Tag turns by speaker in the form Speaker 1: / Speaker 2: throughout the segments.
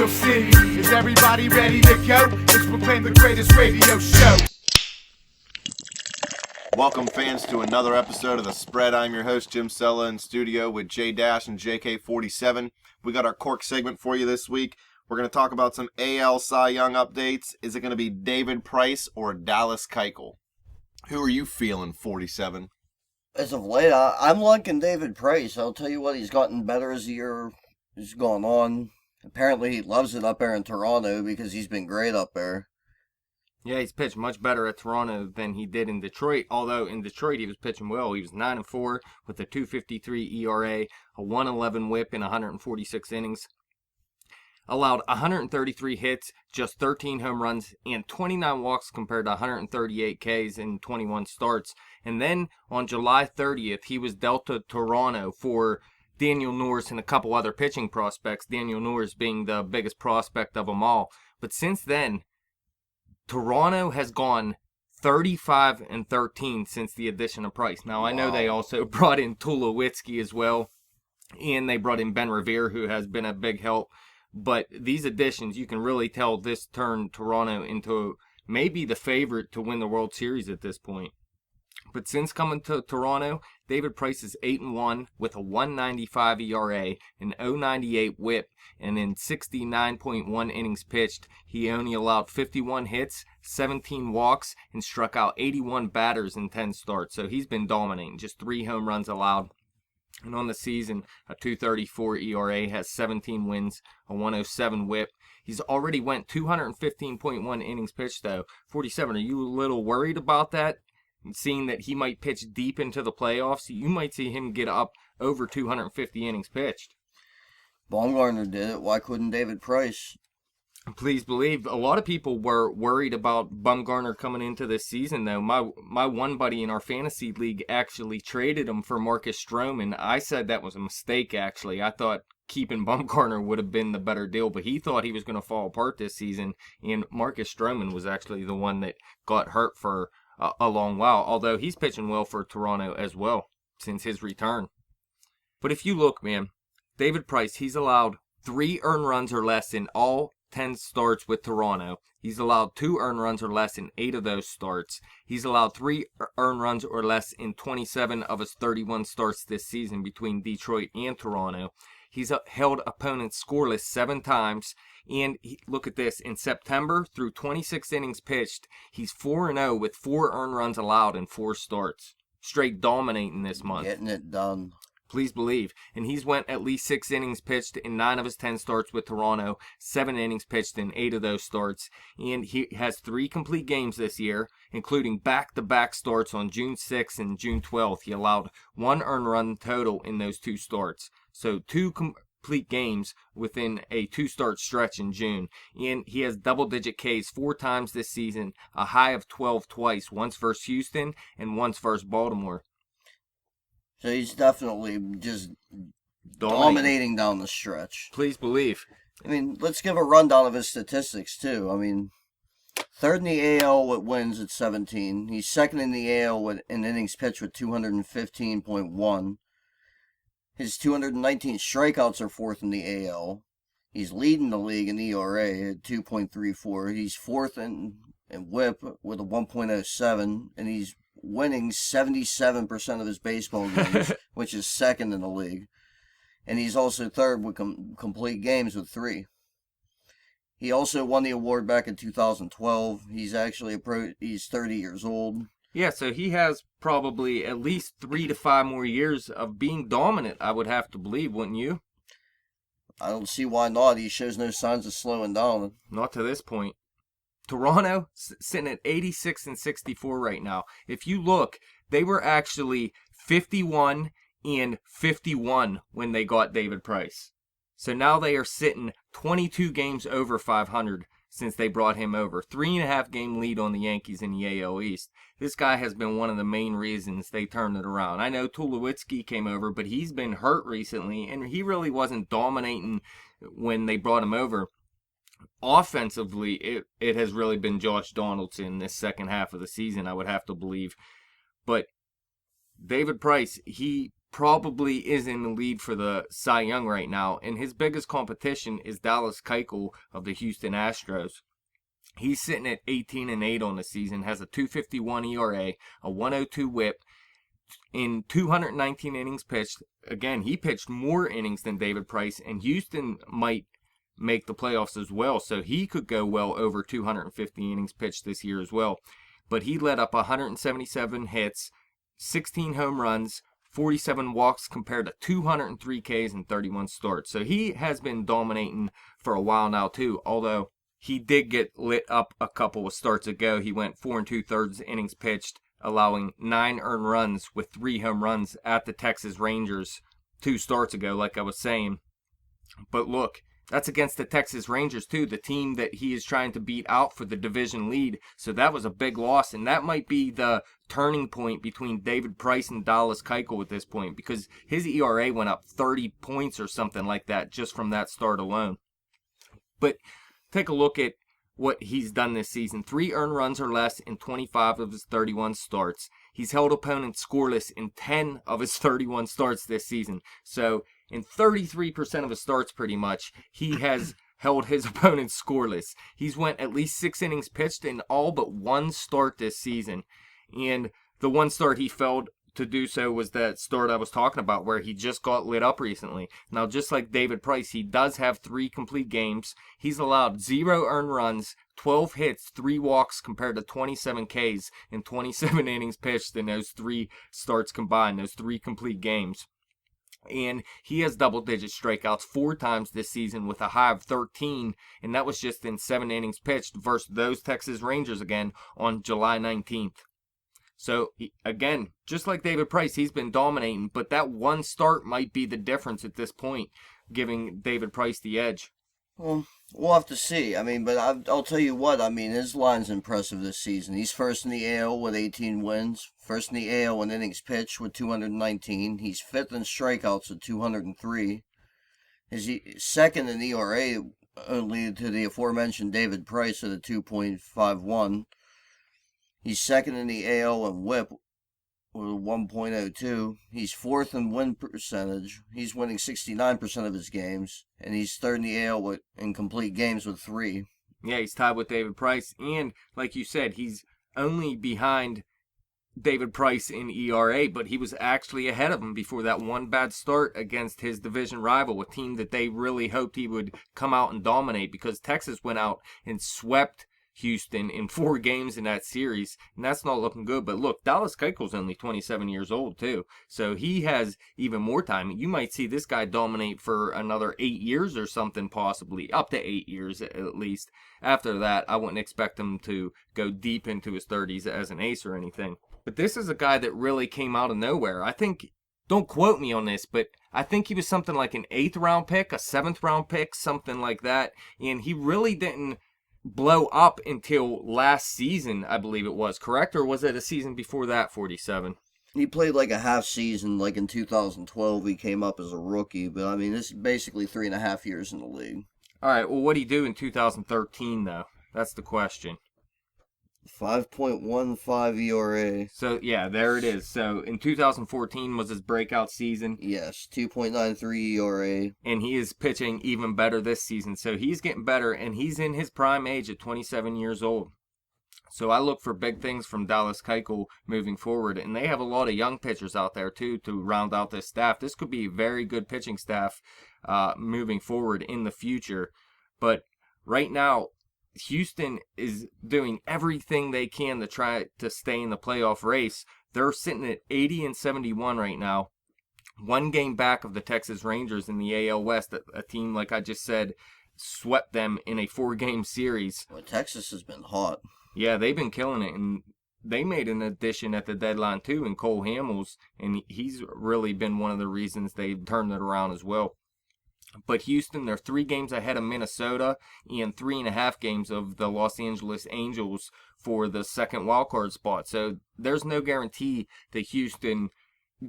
Speaker 1: you'll see. Is everybody ready to go? Let's proclaim the greatest radio show.
Speaker 2: Welcome, fans, to another episode of The Spread. I'm your host, Jim Sella, in studio with J Dash and JK47. We got our Cork segment for you this week. We're going to talk about some AL Cy Young updates. Is it going to be David Price or Dallas Keuchel? Who are you feeling, 47?
Speaker 3: As of late, I'm liking David Price. I'll tell you what, he's gotten better as the year has gone on. Apparently, he loves it up there in Toronto because he's been great up there.
Speaker 4: Yeah, he's pitched much better at Toronto than he did in Detroit. Although in Detroit he was pitching well. He was 9-4 with a 2.53 ERA, a 1.11 WHIP in 146 innings. Allowed 133 hits, just 13 home runs, and 29 walks compared to 138 Ks in 21 starts. And then on July 30th, he was dealt to Toronto for Daniel Norris and a couple other pitching prospects, Daniel Norris being the biggest prospect of them all. But since then, Toronto has gone 35-13 since the addition of Price. Now, I know they also brought in Tulowitzki as well, and they brought in Ben Revere, who has been a big help. But these additions, you can really tell this turned Toronto into maybe the favorite to win the World Series at this point. But since coming to Toronto, David Price is 8-1 with a 1.95 ERA, an 0.98 WHIP, and in 69.1 innings pitched, he only allowed 51 hits, 17 walks, and struck out 81 batters in 10 starts. So he's been dominating, just 3 home runs allowed. And on the season, a 2.34 ERA, has 17 wins, a 1.07 WHIP. He's already went 215.1 innings pitched, though. 47, are you a little worried about that? Seeing that he might pitch deep into the playoffs, you might see him get up over 250 innings pitched.
Speaker 3: Baumgartner did it. Why couldn't David Price?
Speaker 4: Please believe. A lot of people were worried about Bumgarner coming into this season, though. My one buddy in our fantasy league actually traded him for Marcus Stroman. I said that was a mistake, actually. I thought keeping Bumgarner would have been the better deal, but he thought he was going to fall apart this season, and Marcus Stroman was actually the one that got hurt for a long while, although he's pitching well for Toronto as well since his return. But if you look, man, David Price, he's allowed 3 earned runs or less in all 10 starts with Toronto. He's allowed 2 earned runs or less in 8 of those starts. He's allowed 3 earned runs or less in 27 of his 31 starts this season between Detroit and Toronto. He's held opponents scoreless 7 times. And look at this, in September, through 26 innings pitched, he's 4-0 with 4 earned runs allowed in 4 starts. Straight dominating this month.
Speaker 3: Getting it done.
Speaker 4: Please believe. And he's went at least 6 innings pitched in 9 of his 10 starts with Toronto, 7 innings pitched in 8 of those starts. And he has 3 complete games this year, including back-to-back starts on June 6th and June 12th. He allowed 1 earned run total in those 2 starts. So 2 complete games within a 2-start stretch in June. And he has double-digit Ks 4 times this season, a high of 12 twice, once versus Houston and once versus Baltimore.
Speaker 3: So he's definitely just dominating down the stretch.
Speaker 4: Please believe.
Speaker 3: I mean, let's give a rundown of his statistics, too. I mean, 3rd in the AL with wins at 17. He's 2nd in the AL in innings pitched with 215.1. His 219 strikeouts are 4th in the AL. He's leading the league in ERA at 2.34. He's 4th in WHIP with a 1.07, and he's winning 77% of his baseball games, which is 2nd in the league. And he's also 3rd with complete games with 3. He also won the award back in 2012. He's actually he's 30 years old.
Speaker 4: Yeah, so he has probably at least 3 to 5 more years of being dominant, I would have to believe, wouldn't you?
Speaker 3: I don't see why not. He shows no signs of slowing down.
Speaker 4: Not to this point. Toronto sitting at 86-64 right now. If you look, they were actually 51-51 when they got David Price. So now they are sitting 22 games over 500 since they brought him over. 3.5 game lead on the Yankees in the AL East. This guy has been one of the main reasons they turned it around. I know Tulowitzki came over, but he's been hurt recently, and he really wasn't dominating when they brought him over. Offensively, it has really been Josh Donaldson this second half of the season, I would have to believe. But David Price, he probably is in the lead for the Cy Young right now, and his biggest competition is Dallas Keuchel of the Houston Astros. He's sitting at 18-8 on the season, has a 2.51 ERA, a 1.02 WHIP, in 219 innings pitched. Again, he pitched more innings than David Price, and Houston might make the playoffs as well, so he could go well over 250 innings pitched this year as well. But he let up 177 hits, 16 home runs, 47 walks compared to 203 Ks and 31 starts. So he has been dominating for a while now too, although he did get lit up a couple of starts ago. He went 4 2/3 innings pitched, allowing 9 earned runs with 3 home runs at the Texas Rangers 2 starts ago, like I was saying. But look, that's against the Texas Rangers too, the team that he is trying to beat out for the division lead. So that was a big loss, and that might be the turning point between David Price and Dallas Keuchel at this point, because his ERA went up 30 points or something like that just from that start alone. But take a look at what he's done this season. 3 earned runs or less in 25 of his 31 starts. He's held opponents scoreless in 10 of his 31 starts this season. So in 33% of his starts, pretty much, he has held his opponents scoreless. He's went at least 6 innings pitched in all but 1 start this season. And the 1 start he failed to do so was that start I was talking about where he just got lit up recently. Now, just like David Price, he does have 3 complete games. He's allowed 0 earned runs, 12 hits, 3 walks compared to 27 Ks and 27 innings pitched in those 3 starts combined, those 3 complete games. And he has double-digit strikeouts 4 times this season with a high of 13, and that was just in 7 innings pitched versus those Texas Rangers again on July 19th. So, again, just like David Price, he's been dominating, but that 1 start might be the difference at this point, giving David Price the edge.
Speaker 3: Well, we'll have to see. I mean, but I'll tell you what. I mean, his line's impressive this season. He's first in the AL with 18 wins. First in the AL in innings pitched with 219. He's 5th in strikeouts at 203. He's second in ERA, only to the aforementioned David Price at a 2.51. He's second in the AL in WHIP with a 1.02. He's 4th in win percentage. He's winning 69% of his games. And he's 3rd in the AL in complete games with 3.
Speaker 4: Yeah, he's tied with David Price. And, like you said, he's only behind David Price in ERA, but he was actually ahead of him before that 1 bad start against his division rival, a team that they really hoped he would come out and dominate, because Texas went out and swept Houston in 4 games in that series, and that's not looking good. But look, Dallas Keuchel's only 27 years old too, so he has even more time. You might see this guy dominate for another 8 years or something, possibly up to 8 years at least. After that, I wouldn't expect him to go deep into his 30s as an ace or anything. But this is a guy that really came out of nowhere. I think, don't quote me on this, but I think he was something like an 8th round pick, a 7th round pick, something like that, and he really didn't blow up until last season, I believe it was, correct? Or was it a season before that, 47?
Speaker 3: He played like a half season, like in 2012. He came up as a rookie, but I mean, this is basically 3.5 years in the league.
Speaker 4: All right, well, what did he do in 2013, though? That's the question.
Speaker 3: 5.15 ERA.
Speaker 4: So, yeah, there it is. So, in 2014 was his breakout season.
Speaker 3: Yes, 2.93 ERA.
Speaker 4: And he is pitching even better this season. So, he's getting better, and he's in his prime age at 27 years old. So, I look for big things from Dallas Keuchel moving forward. And they have a lot of young pitchers out there, too, to round out this staff. This could be a very good pitching staff moving forward in the future. But right now, Houston is doing everything they can to try to stay in the playoff race. They're sitting at 80-71 right now, 1 game back of the Texas Rangers in the AL West, a team, like I just said, swept them in a 4-game series.
Speaker 3: Well, Texas has been hot.
Speaker 4: Yeah, they've been killing it, and they made an addition at the deadline too in Cole Hamels, and he's really been one of the reasons they turned it around as well. But Houston, they're 3 games ahead of Minnesota and 3.5 games of the Los Angeles Angels for the second wildcard spot. So there's no guarantee that Houston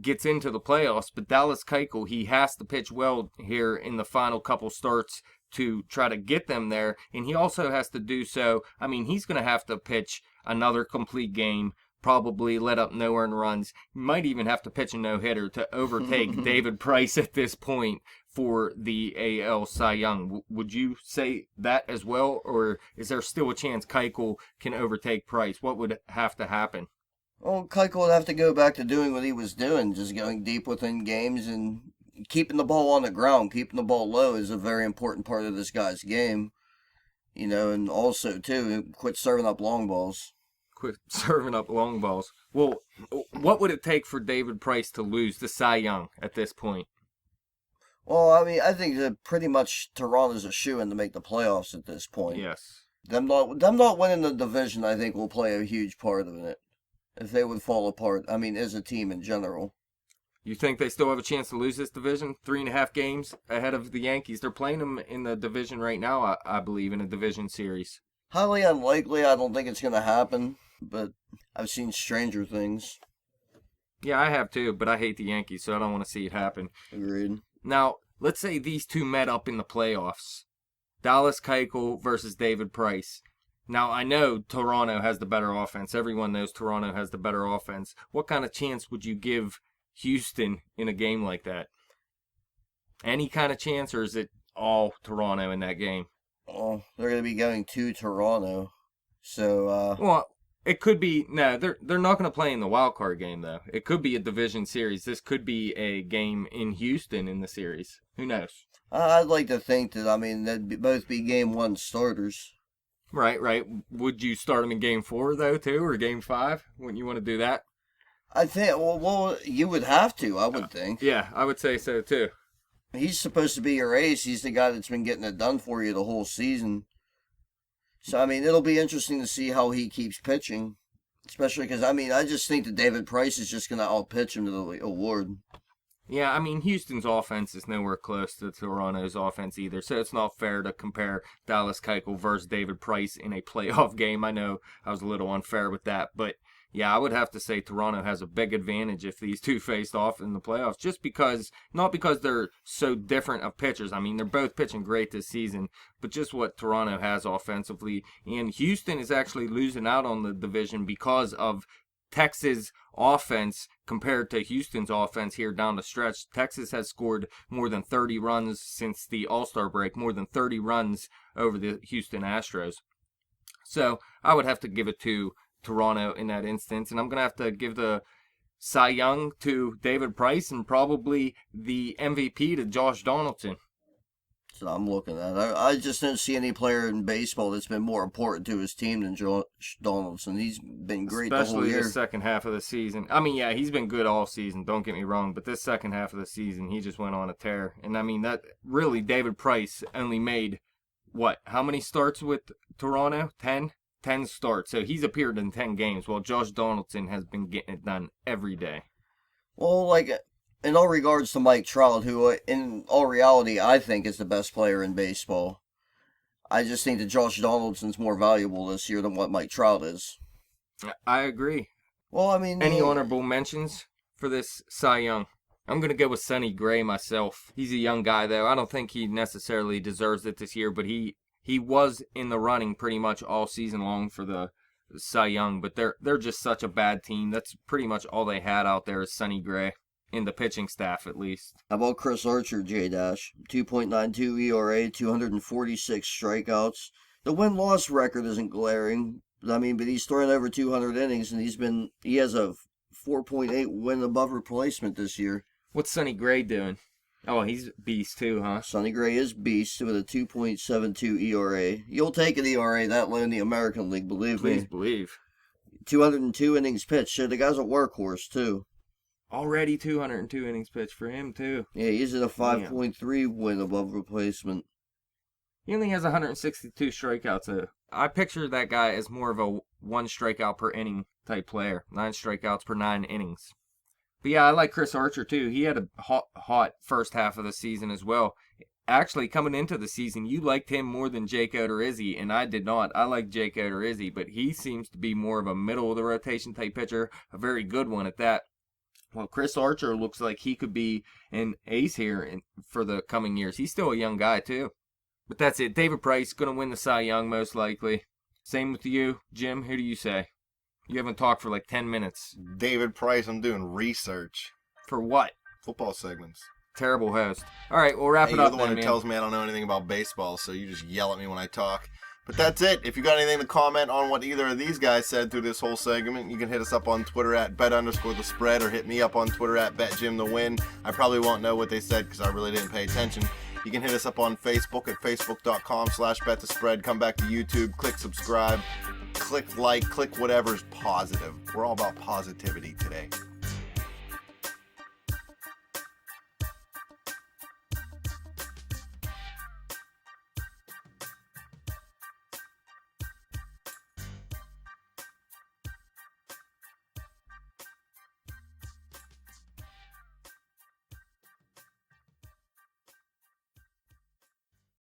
Speaker 4: gets into the playoffs. But Dallas Keuchel, he has to pitch well here in the final couple starts to try to get them there. And he also has to do so. I mean, he's going to have to pitch another complete game, probably let up no earned runs. You might even have to pitch a no-hitter to overtake David Price at this point for the AL Cy Young. Would you say that as well, or is there still a chance Keuchel can overtake Price? What would have to happen?
Speaker 3: Well, Keuchel would have to go back to doing what he was doing, just going deep within games and keeping the ball on the ground. Keeping the ball low is a very important part of this guy's game. You know, and also, too, quit serving up long balls.
Speaker 4: Quit serving up long balls. Well, what would it take for David Price to lose the Cy Young at this point?
Speaker 3: Well, I mean, I think that pretty much Toronto's a shoo-in to make the playoffs at this point.
Speaker 4: Yes.
Speaker 3: Them not winning the division, I think, will play a huge part in it. If they would fall apart, I mean, as a team in general.
Speaker 4: You think they still have a chance to lose this division? 3.5 games ahead of the Yankees. They're playing them in the division right now, I believe, in a division series.
Speaker 3: Highly unlikely. I don't think it's going to happen, but I've seen stranger things.
Speaker 4: Yeah, I have too, but I hate the Yankees, so I don't want to see it happen.
Speaker 3: Agreed.
Speaker 4: Now, let's say these two met up in the playoffs. Dallas Keuchel versus David Price. Now, I know Toronto has the better offense. Everyone knows Toronto has the better offense. What kind of chance would you give Houston in a game like that? Any kind of chance, or is it all Toronto in that game?
Speaker 3: Oh, they're going to be going to Toronto. So,
Speaker 4: Well, it could be... No, they're not going to play in the wild card game, though. It could be a division series. This could be a game in Houston in the series. Who knows?
Speaker 3: I'd like to think that, I mean, both be game one starters.
Speaker 4: Right. Would you start him in game 4, though, too, or game 5? Wouldn't you want to do that?
Speaker 3: I think, well, you would have to, I would think.
Speaker 4: Yeah, I would say so, too.
Speaker 3: He's supposed to be your ace. He's the guy that's been getting it done for you the whole season. So, I mean, it'll be interesting to see how he keeps pitching. Especially because, I mean, I just think that David Price is just going to outpitch him to the award.
Speaker 4: Yeah, I mean, Houston's offense is nowhere close to Toronto's offense either, so it's not fair to compare Dallas Keuchel versus David Price in a playoff game. I know I was a little unfair with that, but yeah, I would have to say Toronto has a big advantage if these two faced off in the playoffs, just because, not because they're so different of pitchers. I mean, they're both pitching great this season, but just what Toronto has offensively. And Houston is actually losing out on the division because of Texas' offense compared to Houston's offense here down the stretch. Texas has scored more than 30 runs since the All-Star break, more than 30 runs over the Houston Astros. So I would have to give it to Toronto in that instance, and I'm going to have to give the Cy Young to David Price and probably the MVP to Josh Donaldson.
Speaker 3: So I'm looking at it. I just don't see any player in baseball that's been more important to his team than Josh Donaldson. He's been great the whole
Speaker 4: Especially
Speaker 3: year.
Speaker 4: the second half of the season. I mean, yeah, he's been good all season, don't get me wrong, but this second half of the season, he just went on a tear. And I mean, that really, David Price only made, what, how many starts with Toronto? 10 starts. So he's appeared in 10 games, while Josh Donaldson has been getting it done every day.
Speaker 3: Well, like, in all regards to Mike Trout, who, in all reality, I think is the best player in baseball, I just think that Josh Donaldson's more valuable this year than what Mike Trout is.
Speaker 4: I agree.
Speaker 3: Well, I mean...
Speaker 4: Any honorable mentions for this Cy Young? I'm going to go with Sonny Gray myself. He's a young guy, though. I don't think he necessarily deserves it this year, but he was in the running pretty much all season long for the Cy Young, but they're just such a bad team. That's pretty much all they had out there is Sonny Gray. In the pitching staff, at least.
Speaker 3: How about Chris Archer, J-Dash? 2.92 ERA, 246 strikeouts. The win-loss record isn't glaring, but he's thrown over 200 innings, and he has a 4.8 win above replacement this year.
Speaker 4: What's Sonny Gray doing? Oh, he's beast too, huh?
Speaker 3: Sonny Gray is beast with a 2.72 ERA. You'll take an ERA that low in the American League, believe me.
Speaker 4: Please believe.
Speaker 3: 202 innings pitched, so the guy's a workhorse, too.
Speaker 4: Already 202 innings pitched for him, too.
Speaker 3: Yeah, he's at a 5.3 win above replacement.
Speaker 4: He only has 162 strikeouts, though. I picture that guy as more of a 1 strikeout per inning type player. 9 strikeouts per 9 innings. But yeah, I like Chris Archer, too. He had a hot first half of the season as well. Actually, coming into the season, you liked him more than Jake Odorizzi, and I did not. I like Jake Odorizzi, but he seems to be more of a middle-of-the-rotation type pitcher, a very good one at that. Well, Chris Archer looks like he could be an ace here for the coming years. He's still a young guy, too. But that's it. David Price going to win the Cy Young, most likely. Same with you, Jim. Who do you say? You haven't talked for like 10 minutes.
Speaker 2: David Price, I'm doing research.
Speaker 4: For what?
Speaker 2: Football segments.
Speaker 4: Terrible host. All right, we'll wrap
Speaker 2: Hey,
Speaker 4: it
Speaker 2: you're
Speaker 4: up
Speaker 2: the one
Speaker 4: then,
Speaker 2: who
Speaker 4: man.
Speaker 2: tells me I don't know anything about baseball, so you just yell at me when I talk. But that's it. If you got anything to comment on what either of these guys said through this whole segment, you can hit us up on Twitter at bet_the_spread or hit me up on Twitter at betjimthewin. I probably won't know what they said because I really didn't pay attention. You can hit us up on Facebook at facebook.com/betthespread. Come back to YouTube, click subscribe, click like, click whatever's positive. We're all about positivity today.